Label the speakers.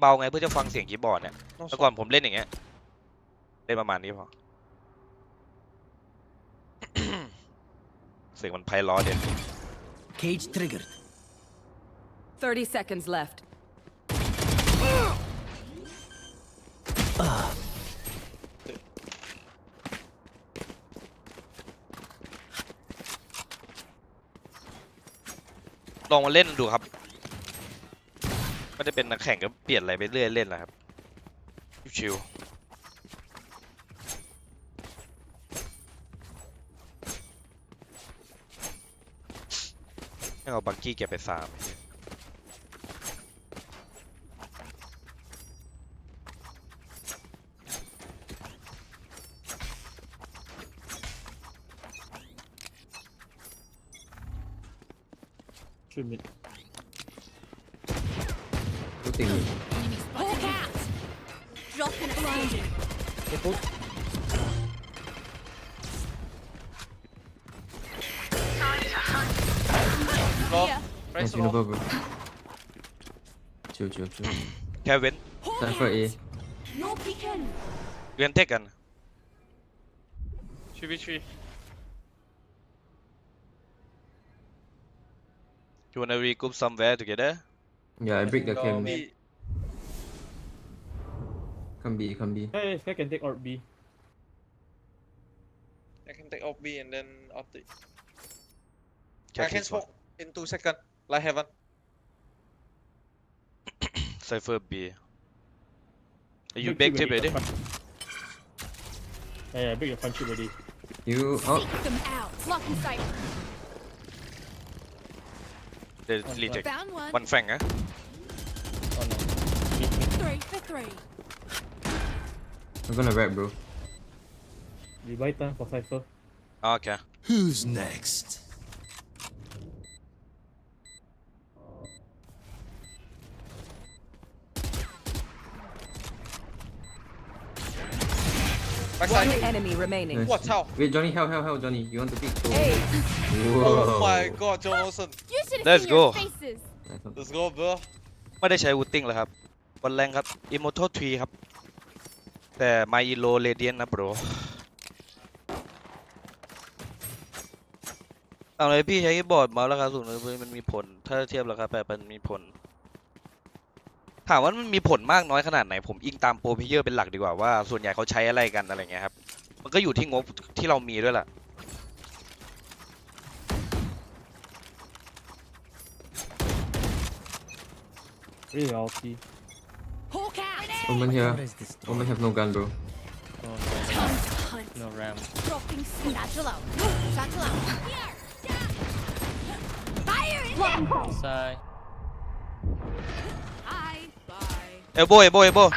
Speaker 1: เบาไงเพื่อจะฟังเสียงคีย์บอร์ดเนี่ยแต่ก่อนผมเล่นอย่างเงี้ยเล่นประมาณนี้พอ เสียงมันไพเราะเด่น
Speaker 2: Cage triggered.
Speaker 3: 30 seconds left.
Speaker 1: ลองมาเล่นดูครับไม่ได้เป็นนักแข่งก็เปลี่ยนอะไรไปเรื่อยเล่นแหละครับชิวให้เอาบักกี้เก็บไป3
Speaker 4: ช่วยมิด
Speaker 2: Looting me.
Speaker 3: Hawk out! Drop and blinding.
Speaker 4: ไอ้ปุ๊บ
Speaker 2: Nice Unova, bro. Chill.
Speaker 1: Kevin
Speaker 2: Cypher A.
Speaker 3: No peeking.
Speaker 1: you can take กัน
Speaker 4: 3v3
Speaker 1: you wanna regroup somewhere together
Speaker 2: Yeah, I break the cam.
Speaker 4: B.
Speaker 2: Come B.
Speaker 4: Hey, I can take orb B.
Speaker 5: I can take off B and then off the. I
Speaker 1: Catch
Speaker 5: can
Speaker 1: this one.
Speaker 5: smoke in 2 seconds. Like heaven.
Speaker 1: Cypher B you
Speaker 4: Break
Speaker 1: bake tip ready
Speaker 4: Yeah, break your punch already.
Speaker 2: You out.
Speaker 3: Take them out. Blocking sight.
Speaker 1: they reject
Speaker 3: Found one.
Speaker 1: one fang นะ
Speaker 4: Oh no. Mid.
Speaker 3: 3 for 3.
Speaker 2: I'm gonna wrap, bro.
Speaker 4: Rebuy time for Cypher.
Speaker 1: โอเค
Speaker 6: Who's next?
Speaker 3: One
Speaker 5: Backside.
Speaker 3: enemy remaining.
Speaker 2: Nice.
Speaker 5: Watch out.
Speaker 2: Wait, Johnny, help, Johnny. You want to pick?
Speaker 3: Hey,
Speaker 5: Oh my god, John Olsen.
Speaker 3: you should have
Speaker 1: Let's
Speaker 3: seen
Speaker 1: go.
Speaker 3: your faces.
Speaker 5: Let's go, bro.
Speaker 1: ไม่ได้ใช้วูดติ้งแล้วครับวันแรงครับ Immortal 3 ครับ แต่ My Elo Radiant นะ bro เอาเลยพี่ใช้คีย์บอร์ดเมาส์ราคาสูงเลยมันมีผล ถ้าเทียบราคาแบบมันมีผล ถามว่ามันมีผลมากน้อยขนาดไหน ผมอิงตามโปรเพลเยอร์เป็นหลักดีกว่าว่าส่วนใหญ่เขาใช้อะไรกันอะไรเงี้ยครับ มันก็อยู่ที่งบที่เรามีด้วยล่ะ
Speaker 4: Really ulti.
Speaker 3: Hawk out.
Speaker 2: Woman here.
Speaker 6: What is this?
Speaker 2: Woman have no gun, bro.
Speaker 4: Oh
Speaker 3: Time to hunt.
Speaker 4: no. No ram.
Speaker 3: Dropping smoke. Satchel out. Satchel out. Here. Fire in there.
Speaker 4: Side.
Speaker 3: Bye. Bye.
Speaker 1: elbow